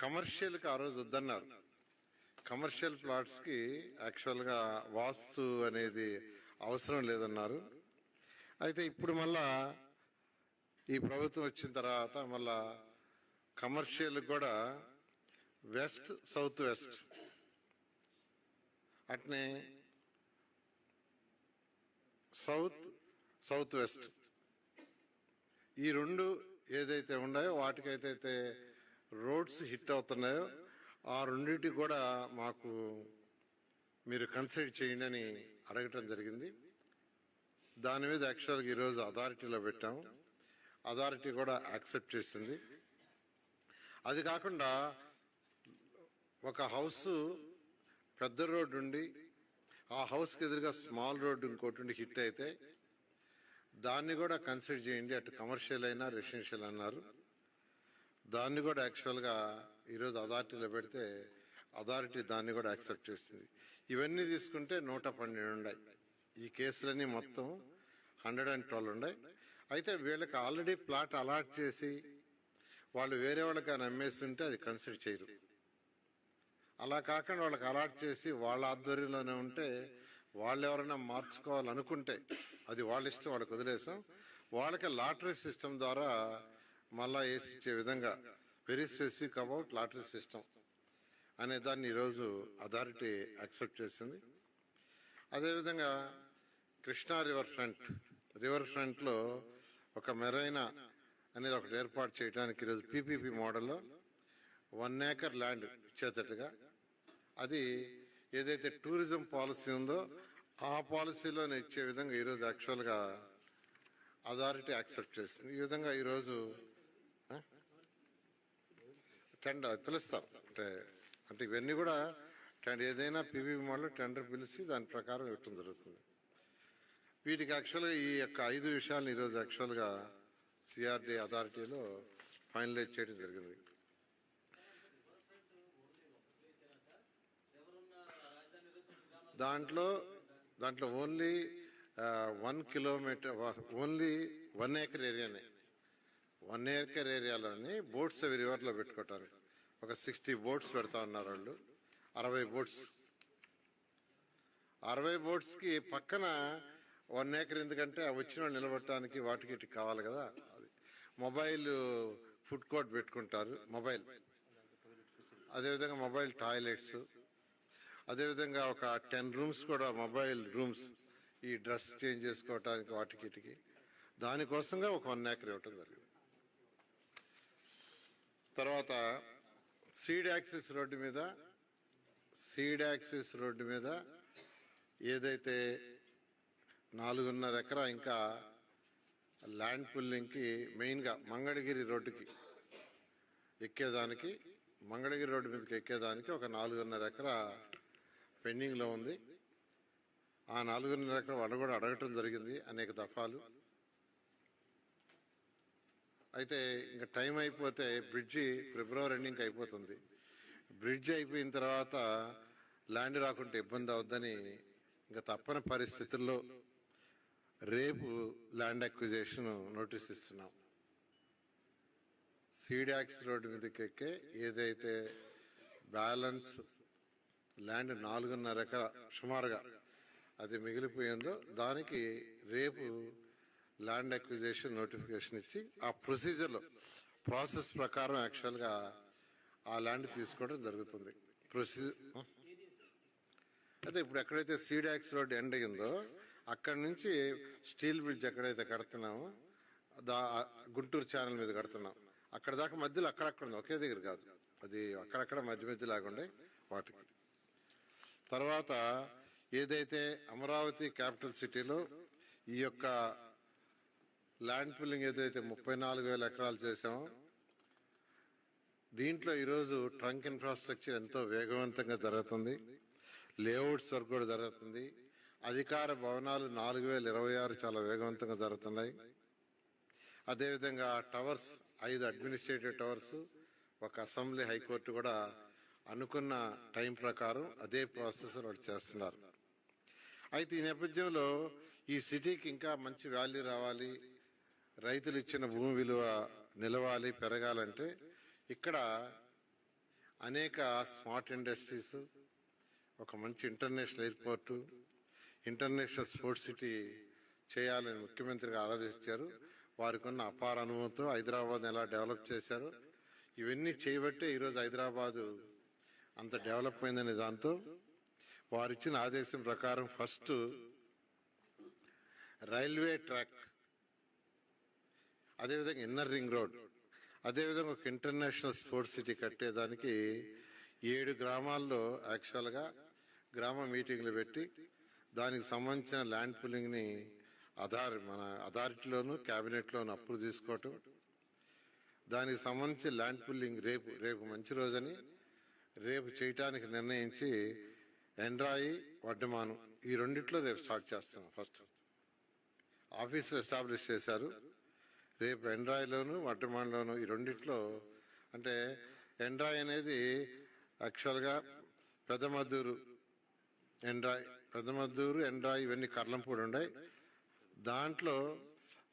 కమర్షియల్కి ఆ రోజు వద్దన్నారు. కమర్షియల్ ప్లాట్స్కి యాక్చువల్గా వాస్తు అనేది అవసరం లేదన్నారు. అయితే ఇప్పుడు మళ్ళా ఈ ప్రభుత్వం వచ్చిన తర్వాత మళ్ళా కమర్షియల్ కూడా వెస్ట్ సౌత్ వెస్ట్ అట్నే సౌత్ సౌత్ వెస్ట్ ఈ రెండు ఏదైతే ఉన్నాయో వాటికైతే రోడ్స్ హిట్ అవుతున్నాయో ఆ రెండింటికి కూడా మాకు మీరు కన్సిడర్ చేయండి అని అడగటం జరిగింది. దాని మీద యాక్చువల్గా ఈరోజు అథారిటీలో పెట్టాము. అథారిటీ కూడా యాక్సెప్ట్ చేసింది. అది కాకుండా ఒక హౌస్ పెద్ద రోడ్డు ఉండి ఆ హౌస్కి ఎదురుగా స్మాల్ రోడ్డు ఇంకోటి ఉండి హిట్ అయితే దాన్ని కూడా కన్సిడర్ చేయండి, అటు కమర్షియల్ అయినా రెసిడెన్షియల్ అన్నారు. దాన్ని కూడా యాక్చువల్గా ఈరోజు అథారిటీలో పెడితే అథారిటీ దాన్ని కూడా యాక్సెప్ట్ చేసింది. ఇవన్నీ తీసుకుంటే 112 ఉన్నాయి. ఈ కేసులన్నీ మొత్తం 112 ఉన్నాయి. అయితే వీళ్ళకి ఆల్రెడీ ప్లాట్ అలాట్ చేసి వాళ్ళు వేరే వాళ్ళకి అమ్మేస్తుంటే అది కన్సిడర్ చేయరు. అలా కాకుండా వాళ్ళకి అలాట్ చేసి వాళ్ళ ఆధ్వర్యంలోనే ఉంటే వాళ్ళు ఎవరైనా మార్చుకోవాలనుకుంటే అది వాళ్ళ ఇష్టం, వాళ్ళకి వదిలేసాం. వాళ్ళకి లాటరీ సిస్టమ్ ద్వారా మళ్ళా వేసి ఇచ్చే విధంగా very specific about lottery system అనే దాన్ని ఈరోజు అథారిటీ యాక్సెప్ట్ చేసింది. అదేవిధంగా కృష్ణా రివర్ ఫ్రంట్లో ఒక మెరైనా అనేది ఒకటి ఏర్పాటు చేయడానికి ఈరోజు పీపీపీ మోడల్లో 1 acre ల్యాండ్ ఇచ్చేటట్టుగా అది ఏదైతే టూరిజం పాలసీ ఉందో ఆ పాలసీలోనే ఇచ్చే విధంగా ఈరోజు యాక్చువల్గా అథారిటీ యాక్సెప్ట్ చేసింది. ఈ విధంగా ఈరోజు టెండర్ పిలుస్తాం. అంటే ఇవన్నీ కూడా ఏదైనా పీపీపీ మోడల్ టెండర్ పిలిచి దాని ప్రకారం ఇవ్వటం జరుగుతుంది. వీటికి యాక్చువల్గా ఈ యొక్క 5 విషయాలను ఈరోజు యాక్చువల్గా సిఆర్డీ అథారిటీలో ఫైనలైజ్ చేయడం జరిగింది. దాంట్లో ఓన్లీ 1 kilometer ఓన్లీ 1 acre ఏరియానే 1 acre ఏరియాలోని బోట్స్ అవి రివర్లో పెట్టుకుంటారు. ఒక 60 బోట్స్ పెడతా ఉన్నారు వాళ్ళు. 60 బోట్స్కి పక్కన 1 acre ఎందుకంటే వచ్చిన వాళ్ళు నిలబడటానికి వాటికి కావాలి కదా. అది మొబైల్ ఫుడ్ కోర్ట్ పెట్టుకుంటారు, మొబైల్, అదేవిధంగా మొబైల్ టాయిలెట్స్, అదేవిధంగా ఒక 10 rooms కూడా మొబైల్ రూమ్స్, ఈ డ్రెస్ చేంజ్ చేసుకోవటానికి వాటికి దానికోసంగా ఒక 1 acre ఇవ్వటం జరిగింది. తర్వాత సీడ్ యాక్సిస్ రోడ్డు మీద ఏదైతే 4.5 ఎకరా ఇంకా ల్యాండ్ పుల్లింగ్కి మెయిన్గా మంగళగిరి రోడ్డుకి ఎక్కేదానికి, మంగళగిరి రోడ్డు మీదకి ఎక్కేదానికి ఒక 4.5 ఎకరా పెండింగ్లో ఉంది. ఆ 4.5 ఎకరా వాళ్ళు కూడా అడగటం జరిగింది అనేక దఫాలు. అయితే ఇంకా టైం అయిపోతే బ్రిడ్జి ఫిబ్రవరి ఎండింగ్కి అయిపోతుంది. బ్రిడ్జ్ అయిపోయిన తర్వాత ల్యాండ్ రాకుంటే ఇబ్బంది అవుద్దని ఇంకా తప్పని పరిస్థితుల్లో రేపు ల్యాండ్ అక్విజిషన్ నోటీస్ ఇస్తున్నాం. సీడాక్స్ రోడ్డు మీదకి ఎక్కే ఏదైతే బ్యాలెన్స్ ల్యాండ్ 4.5 ఎకరా సుమారుగా అది మిగిలిపోయిందో దానికి రేపు ల్యాండ్ అక్విజిషన్ నోటిఫికేషన్ ఇచ్చి ఆ ప్రాసెస్ ప్రకారం యాక్చువల్గా ఆ ల్యాండ్ తీసుకోవడం జరుగుతుంది. అయితే ఇప్పుడు ఎక్కడైతే సీడాక్స్ రోడ్ ఎండ్ అయిందో అక్కడి నుంచి స్టీల్ బ్రిడ్జ్ ఎక్కడైతే కడుతున్నామో గుంటూరు ఛానల్ మీద కడుతున్నాం, అక్కడ దాకా మధ్యలో అక్కడక్కడ ఉంది, ఒకే దగ్గర కాదు, అది అక్కడక్కడ మధ్య లాగుండే వాటికి. తర్వాత ఏదైతే అమరావతి క్యాపిటల్ సిటీలో ఈ యొక్క ల్యాండ్ పుల్లింగ్ ఏదైతే 34,000 ఎకరాలు చేసామో దీంట్లో ఈరోజు ట్రంక్ ఇన్ఫ్రాస్ట్రక్చర్ ఎంతో వేగవంతంగా జరుగుతుంది. లేఅవుట్స్ వర్క్ కూడా జరుగుతుంది. అధికార భవనాలు 4,026 చాలా వేగవంతంగా జరుగుతున్నాయి. అదేవిధంగా టవర్స్ 5 అడ్మినిస్ట్రేటివ్ టవర్స్, ఒక అసెంబ్లీ, హైకోర్టు కూడా అనుకున్న టైం ప్రకారం అదే ప్రాసెస్ వాళ్ళు చేస్తున్నారు. అయితే ఈ నేపథ్యంలో ఈ సిటీకి ఇంకా మంచి వాల్యూ రావాలి, రైతులు ఇచ్చిన భూమి విలువ నిలవాలి, పెరగాలంటే ఇక్కడ అనేక స్మార్ట్ ఇండస్ట్రీస్, ఒక మంచి international airport, international sports city చేయాలని ముఖ్యమంత్రిగా ఆలోచించారు. వారికి ఉన్న అపార అనుభవంతో హైదరాబాద్ని ఎలా డెవలప్ చేశారు, ఇవన్నీ చేయబట్టే ఈరోజు హైదరాబాదు అంత డెవలప్ అయిందనే దాంతో వారిచ్చిన ఆదేశం ప్రకారం ఫస్ట్ రైల్వే ట్రాక్, అదేవిధంగా ఇన్నర్ రింగ్ రోడ్, అదేవిధంగా ఒక ఇంటర్నేషనల్ స్పోర్ట్స్ సిటీ కట్టేదానికి 7 గ్రామాల్లో యాక్చువల్గా గ్రామ మీటింగ్లు పెట్టి దానికి సంబంధించిన ల్యాండ్ పుల్లింగ్ని మన అథారిటీలోను క్యాబినెట్లోను అప్రూవ్ తీసుకోవటం, దానికి సంబంధించి ల్యాండ్ పుల్లింగ్ రేపు మంచి రోజని రేపు చేయటానికి నిర్ణయించి ఎండ్రాయి వడ్డమాను ఈ రెండిట్లో రేపు స్టార్ట్ చేస్తాం. ఫస్ట్ ఆఫీసులు ఎస్టాబ్లిష్ చేశారు. రేపు ఎండ్రాయిలోను వడ్డమాన్లోను ఈ రెండిట్లో, అంటే ఎండ్రాయి అనేది యాక్చువల్గా పెద్దమద్దూరు ఎండ్రాయి ఇవన్నీ కర్లంపూడి ఉన్నాయి. దాంట్లో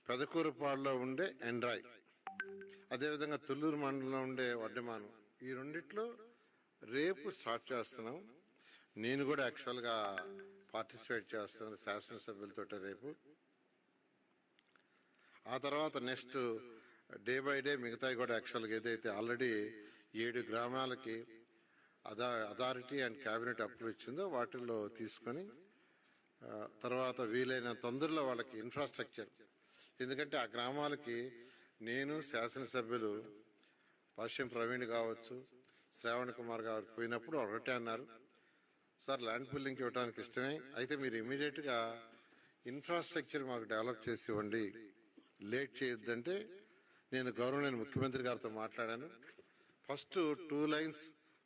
పెదకూరుపాడులో ఉండే ఎండ్రాయి, అదేవిధంగా తుళ్ళూరు మండలంలో ఉండే వడ్డమాను, ఈ రెండిట్లో రేపు స్టార్ట్ చేస్తున్నాం. నేను కూడా యాక్చువల్గా పార్టిసిపేట్ చేస్తున్నాను శాసనసభ్యులతో రేపు. ఆ తర్వాత నెక్స్ట్ డే బై డే మిగతాయి కూడా యాక్చువల్గా ఏదైతే ఆల్రెడీ 7 గ్రామాలకి అథారిటీ అండ్ క్యాబినెట్ అప్రూవ్ ఇచ్చిందో వాటిల్లో తీసుకొని తర్వాత వీలైన తొందరలో వాళ్ళకి ఇన్ఫ్రాస్ట్రక్చర్, ఎందుకంటే ఆ గ్రామాలకి నేను శాసనసభ్యులు పశ్చిమ ప్రవీణ్ కావచ్చు, శ్రావణ్ కుమార్ గారు పోయినప్పుడు ఒకటే అన్నారు, సార్ ల్యాండ్ పుల్లింగ్కి ఇవ్వడానికి ఇష్టమే, అయితే మీరు ఇమీడియట్గా ఇన్ఫ్రాస్ట్రక్చర్ మాకు డెవలప్ చేసి ఇవ్వండి, లేట్ చేయొద్దంటే నేను గౌరవనీయ ముఖ్యమంత్రి గారితో మాట్లాడాను. ఫస్ట్ 2 లైన్స్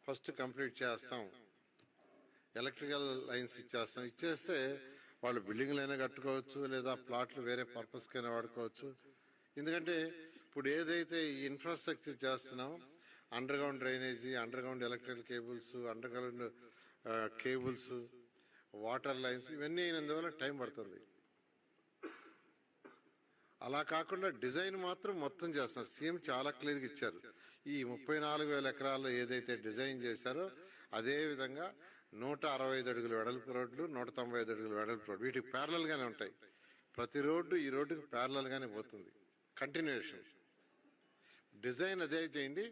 ఫస్ట్ కంప్లీట్ చేస్తాం, ఎలక్ట్రికల్ లైన్స్ ఇచ్చేస్తే వాళ్ళు బిల్డింగ్లైనా కట్టుకోవచ్చు, లేదా ప్లాట్లు వేరే పర్పస్కైనా వాడుకోవచ్చు. ఎందుకంటే ఇప్పుడు ఏదైతే ఈ ఇన్ఫ్రాస్ట్రక్చర్ చేస్తున్నాం, under ground drainage, under ground electrical cables, under ground cables, water lines, ఇవన్నీ అయినందువల్ల టైం పడుతుంది. అలా కాకుండా డిజైన్ మాత్రం మొత్తం చేస్తున్నారు. సీఎం చాలా క్లియర్గా ఇచ్చారు. ఈ 34,000 ఎకరాల్లో ఏదైతే డిజైన్ చేశారో అదే విధంగా 165 అడుగుల వెడల్పు రోడ్లు, 195 అడుగుల వెడల్పు రోడ్డు, వీటికి ప్యారలల్ గానే ఉంటాయి. ప్రతి రోడ్డు ఈ రోడ్డుకి ప్యారలల్ గానే పోతుంది. కంటిన్యూషన్ డిజైన్ అదే చేయండి.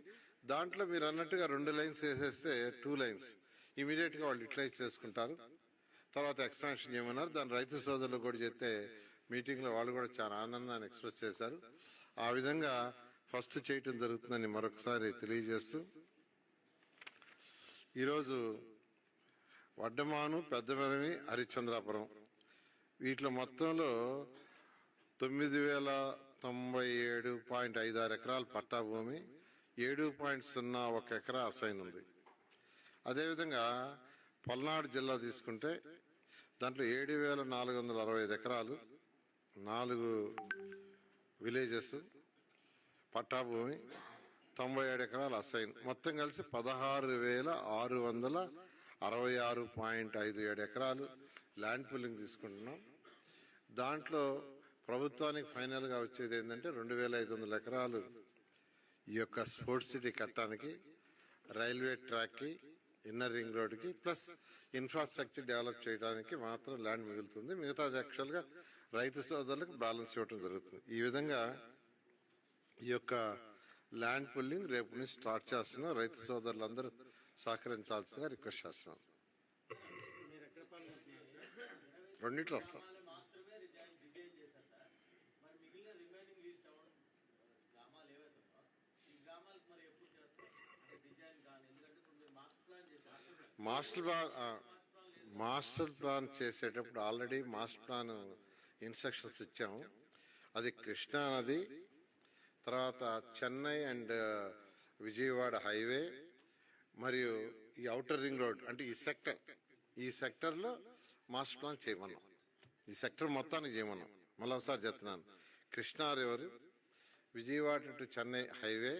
దాంట్లో మీరు అన్నట్టుగా 2 లైన్స్ వేసేస్తే 2 లైన్స్ ఇమీడియట్ గా వాళ్ళు యూటిలైజ్ చేసుకుంటారు. తర్వాత ఎక్స్పాన్షన్ చేయమన్నారు. దాని రైతు సోదరులు కూడా చెప్తే మీటింగ్ లో వాళ్ళు కూడా చాలా ఆనందాన్ని ఎక్స్ప్రెస్ చేశారు. ఆ విధంగా ఫస్ట్ చేయటం జరుగుతుందని మరొకసారి తెలియజేస్తూ, ఈరోజు వడ్డమాను, పెద్దమరమి, హరిశ్చంద్రాపురం వీటిలో మొత్తంలో 9,097.56 ఎకరాలు పట్టా భూమి, 7.01 ఎకరా అసైన్ ఉంది. అదేవిధంగా పల్నాడు జిల్లా తీసుకుంటే దాంట్లో 7,465 ఎకరాలు, 4 విలేజెస్ పట్టా భూమి, 97 ఎకరాలు అసైన్, మొత్తం కలిసి 16,666.57 ఎకరాలు ల్యాండ్ పూలింగ్ తీసుకుంటున్నాం. దాంట్లో ప్రభుత్వానికి ఫైనల్గా వచ్చేది ఏంటంటే 2,500 ఎకరాలు ఈ యొక్క స్పోర్ట్స్ సిటీ కట్టడానికి, రైల్వే ట్రాక్కి, ఇన్నర్ రింగ్ రోడ్కి, ప్లస్ ఇన్ఫ్రాస్ట్రక్చర్ డెవలప్ చేయడానికి మాత్రం ల్యాండ్ మిగులుతుంది. మిగతాది యాక్చువల్గా రైతు సోదరులకు బ్యాలెన్స్ ఇవ్వడం జరుగుతుంది. ఈ విధంగా ఈ యొక్క ల్యాండ్ పుల్లింగ్ రేపు నుంచి స్టార్ట్ చేస్తున్నాం. రైతు సోదరులందరూ సహకరించాల్సిందిగా రిక్వెస్ట్ చేస్తున్నాం. రెండిట్లో వస్తాం. మాస్టర్ ప్లాన్ చేసేటప్పుడు ఆల్రెడీ మాస్టర్ ప్లాన్ ఇన్స్ట్రక్షన్స్ ఇచ్చాము. అది కృష్ణా నది, తర్వాత చెన్నై అండ్ విజయవాడ హైవే, మరియు ఈ ఔటర్ రింగ్ రోడ్, అంటే ఈ సెక్టర్లో మాస్టర్ ప్లాన్ చేయమన్నాం. ఈ సెక్టర్ మొత్తానికి చేయమన్నాం. మళ్ళీ ఒకసారి చెప్తున్నాను, Krishna river, Vijayawada to Chennai highway,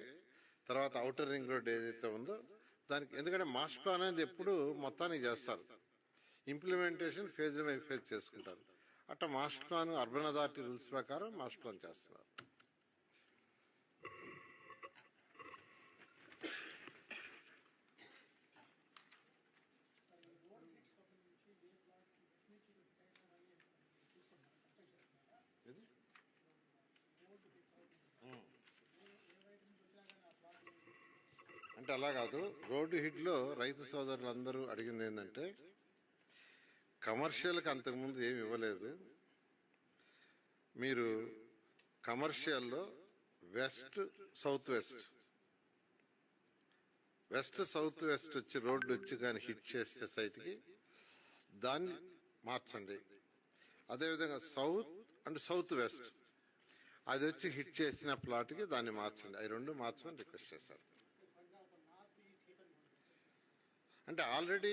తర్వాత ఔటర్ రింగ్ రోడ్ ఏదైతే ఉందో దానికి, ఎందుకంటే మాస్టర్ ప్లాన్ అనేది ఎప్పుడు మొత్తానికి చేస్తారు, ఇంప్లిమెంటేషన్ ఫేజ్ బై ఫేజ్ చేసుకుంటారు. అట్లా master plan urban authority rules ప్రకారం మాస్టర్ ప్లాన్ చేస్తున్నారు. అంటే అలా కాదు, రోడ్డు హిట్లో రైతు సోదరులందరూ అడిగింది ఏంటంటే కమర్షియల్కి అంతకుముందు ఏమి ఇవ్వలేదు, మీరు కమర్షియల్లో వెస్ట్ సౌత్ వెస్ట్ వచ్చి రోడ్డు వచ్చి కానీ హిట్ చేస్తే సైట్కి దాన్ని మార్చండి. అదేవిధంగా సౌత్ అండ్ సౌత్ వెస్ట్ అది వచ్చి హిట్ చేసిన ప్లాట్కి దాన్ని మార్చండి. అవి రెండు మార్చమని రిక్వెస్ట్ చేశారు. అంటే ఆల్రెడీ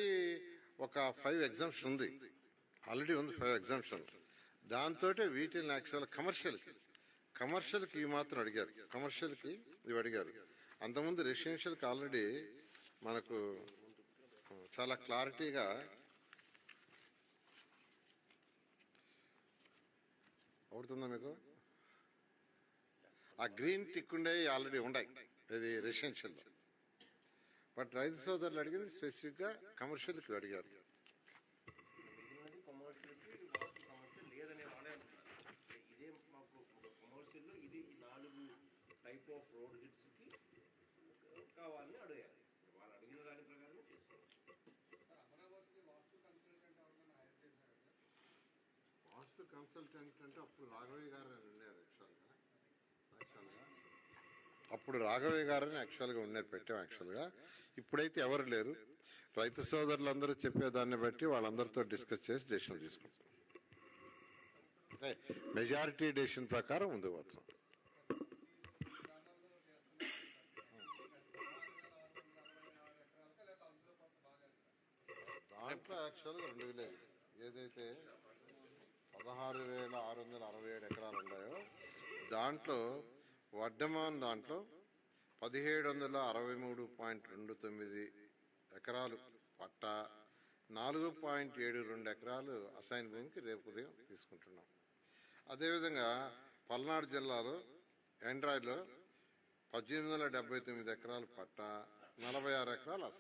ఒక 5 ఎగ్జామ్షన్ ఉంది, ఆల్రెడీ ఉంది 5 ఎగ్జామ్షన్. దాంతో వీటిని యాక్చువల్ కమర్షియల్కి ఇవి మాత్రం అడిగారు, కమర్షియల్కి ఇవి అడిగారు. అంతకుముందు రెసిడెన్షియల్కి ఆల్రెడీ మనకు చాలా క్లారిటీగా అవుతుందా మీకు, ఆ గ్రీన్ టిక్ ఉండే ఆల్రెడీ ఉన్నాయి ఇది రెసిడెన్షియల్లో. బట్ రైతు సోదరులు అడిగింది స్పెసిఫిక్గా కమర్షియల్కి అడిగారు. కావాలని అడిగారు, వాళ్ళు అడిగిన దాని ప్రకారం వాస్తు కన్సల్టెంట్ అంటే అప్పుడు రాఘవయ్య గారు ఉన్నారు అప్పుడు రాఘవయ్య గారని యాక్చువల్గా ఉన్నారు, పెట్టాం యాక్చువల్గా. ఇప్పుడైతే ఎవరు లేరు. రైతు సోదరులందరూ చెప్పేదాన్ని బట్టి వాళ్ళందరితో డిస్కస్ చేసి డెసిషన్ తీసుకుంటాం. అంటే మెజారిటీ డెసిషన్ ప్రకారం ముందుకు పోతాం. దాంట్లో యాక్చువల్గా 2,000 ఏదైతే 16,667 ఎకరాలు ఉన్నాయో దాంట్లో వడ్డమాన్ దాంట్లో 1,763.29 ఎకరాలు పట్టా, 4.72 ఎకరాలు అసైన్ భూమికి రేపు ఉదయం తీసుకుంటున్నాం. అదేవిధంగా పల్నాడు జిల్లాలో ఎండ్రాయిలో 1,879 ఎకరాలు పట్టా, 46 ఎకరాలు